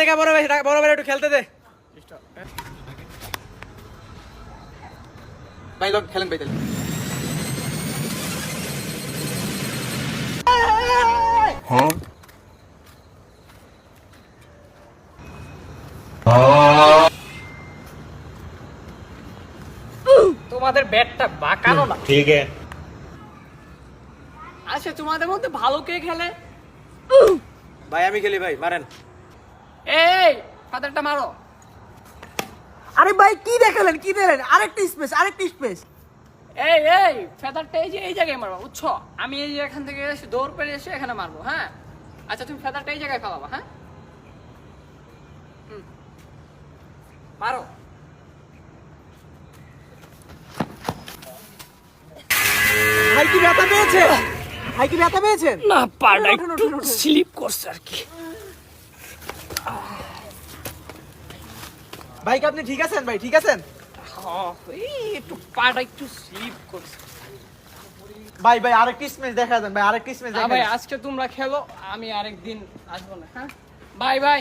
দেখা বড় ভাই একটু খেলতে দে। ভাই লোক খেলেন ভাই তাহলে। তোমাদের ব্যাটটা বাঁকানো না। ঠিক আছে। আচ্ছা তোমাদের মধ্যে ভালো কে খেলে? ভাই আমি খেলি ভাই, মারেন। এই ফাদারটা মারো। আরে ভাই কি দেখালেন, কি দিলেন? আরেকটা স্পেস। এই ফেদারটা এই যে এই জায়গায় মারবা, বুঝছো? আমি এই যে এখান থেকে এসে দৌড় পেরে এসে এখানে মারবো, হ্যাঁ? আচ্ছা তুমি ফেদারটা এই জায়গায় ফেলাবা, হ্যাঁ? মারো। ভাই কি ব্যথা পেয়েছেন? না, পাটা উঠুন, একটু উঠুন, উঠুন। স্লিপ করছে আর কি। ভাই কি আপনি ঠিক আছেন ভাই? ঠিক আছেন? এই একটু পাটা একটু স্লিপ করছে। ভাই আরেকটা স্পেস দেখা দেন ভাই, আরেকটা স্পেস না দেখা ভাই, দেন। আজকে তোমরা খেলো, আমি আরেকদিন আসবো না, হ্যাঁ? Bye bye.